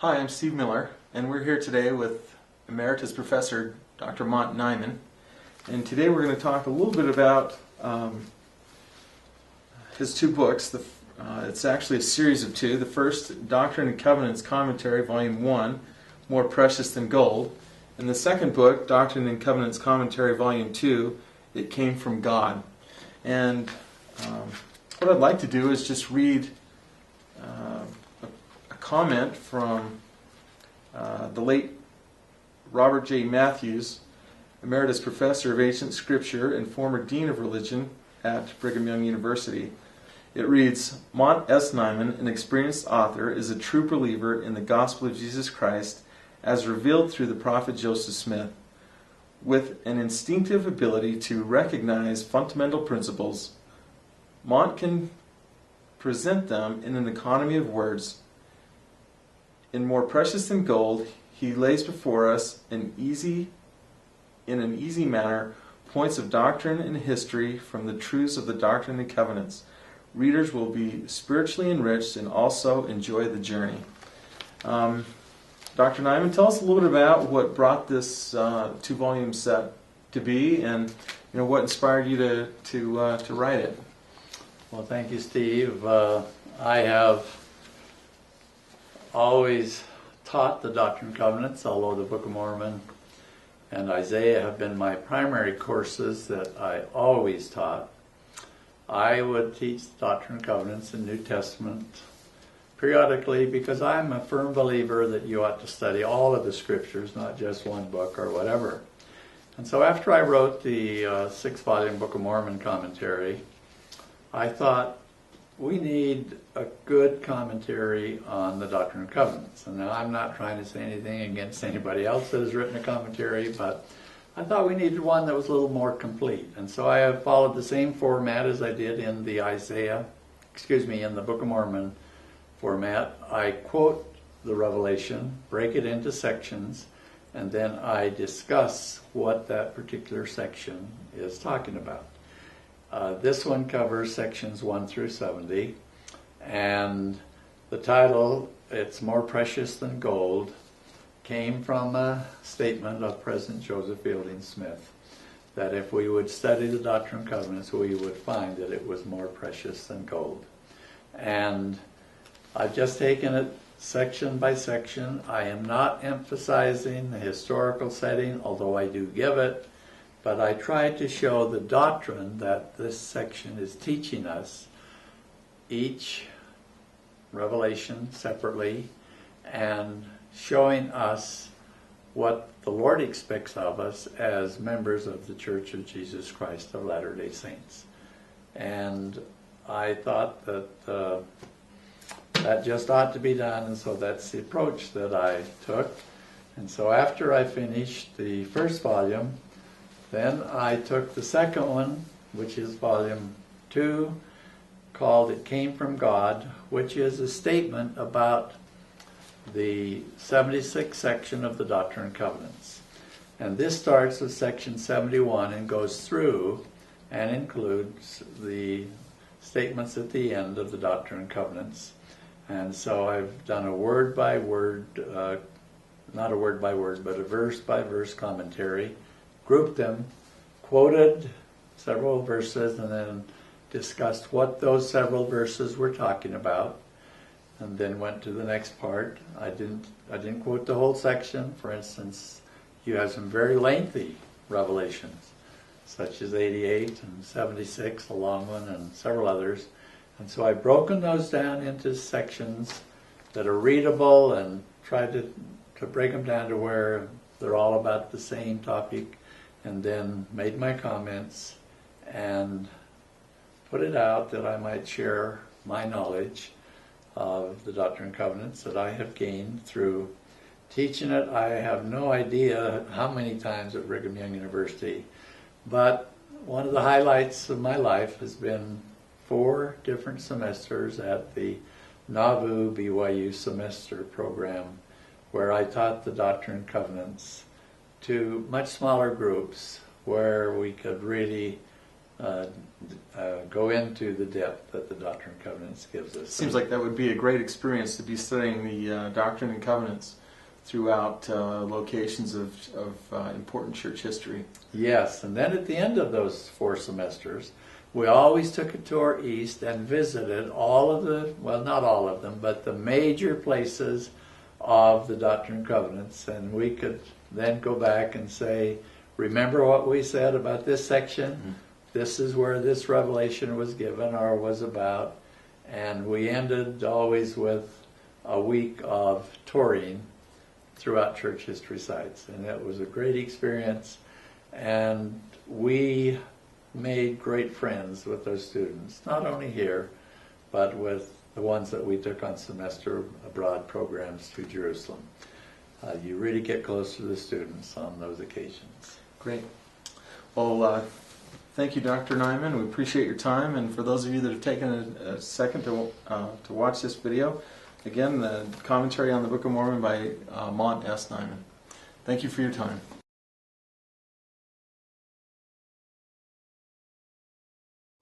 Hi, I'm Steve Miller, and we're here today with Emeritus Professor Dr. Mont Nyman. And today we're going to talk a little bit about his two books. It's actually a series of two. The first, Doctrine and Covenants Commentary, Volume 1, More Precious Than Gold. And the second book, Doctrine and Covenants Commentary, Volume 2, It Came From God. And what I'd like to do is just read a comment from the late Robert J. Matthews, Emeritus Professor of Ancient Scripture and former Dean of Religion at Brigham Young University. It reads, Mont S. Nyman, an experienced author, is a true believer in the gospel of Jesus Christ as revealed through the prophet Joseph Smith, with an instinctive ability to recognize fundamental principles. Mont can present them in an economy of words. In More Precious Than Gold, he lays before us in an easy manner points of doctrine and history from the truths of the Doctrine and Covenants. Readers will be spiritually enriched and also enjoy the journey. Dr. Nyman, tell us a little bit about what brought this two-volume set to be, and what inspired you to write it. Well, thank you, Steve. I have always taught the Doctrine and Covenants, although the Book of Mormon and Isaiah have been my primary courses that I always taught. I would teach the Doctrine and Covenants and New Testament periodically because I'm a firm believer that you ought to study all of the Scriptures, not just one book or whatever. And so after I wrote the six-volume Book of Mormon commentary, I thought we need a good commentary on the Doctrine and Covenants. And now I'm not trying to say anything against anybody else that has written a commentary, but I thought we needed one that was a little more complete. And so I have followed the same format as I did in the in the Book of Mormon format. I quote the Revelation, break it into sections, and then I discuss what that particular section is talking about. This one covers sections 1 through 70, and the title, It's More Precious Than Gold, came from a statement of President Joseph Fielding Smith, that if we would study the Doctrine and Covenants, we would find that it was more precious than gold. And I've just taken it section by section. I am not emphasizing the historical setting, although I do give it, but I tried to show the doctrine that this section is teaching us, each revelation separately, and showing us what the Lord expects of us as members of the Church of Jesus Christ of Latter-day Saints. And I thought that that just ought to be done, and so that's the approach that I took. And so after I finished the first volume, then I took the second one, which is volume 2, called It Came From God, which is a statement about the 76th section of the Doctrine and Covenants. And this starts with section 71 and goes through and includes the statements at the end of the Doctrine and Covenants. And so I've done a word-by-word, not a word-by-word, but a verse-by-verse commentary, grouped them, quoted several verses, and then discussed what those several verses were talking about, and then went to the next part. I didn't quote the whole section. For instance, you have some very lengthy revelations, such as 88 and 76, a long one, and several others. And so I've broken those down into sections that are readable and tried to break them down to where they're all about the same topic, and then made my comments and put it out that I might share my knowledge of the Doctrine and Covenants that I have gained through teaching it. I have no idea how many times at Brigham Young University, but one of the highlights of my life has been 4 different semesters at the Nauvoo BYU semester program, where I taught the Doctrine and Covenants to much smaller groups where we could really go into the depth that the Doctrine and Covenants gives us. Seems like that would be a great experience to be studying the Doctrine and Covenants throughout locations of important church history. Yes, and then at the end of those 4 semesters, we always took a tour east and visited all of the, well, not all of them, but the major places of the Doctrine and Covenants, and we could then go back and say, remember what we said about this section? Mm-hmm. This is where this revelation was given or was about. And we ended always with a week of touring throughout church history sites. And it was a great experience. And we made great friends with those students, not only here, but with the ones that we took on semester abroad programs to Jerusalem. You really get close to the students on those occasions. Great. Well, thank you, Dr. Nyman. We appreciate your time. And for those of you that have taken a second to watch this video, again, the commentary on the Book of Mormon by Mont S. Nyman. Thank you for your time.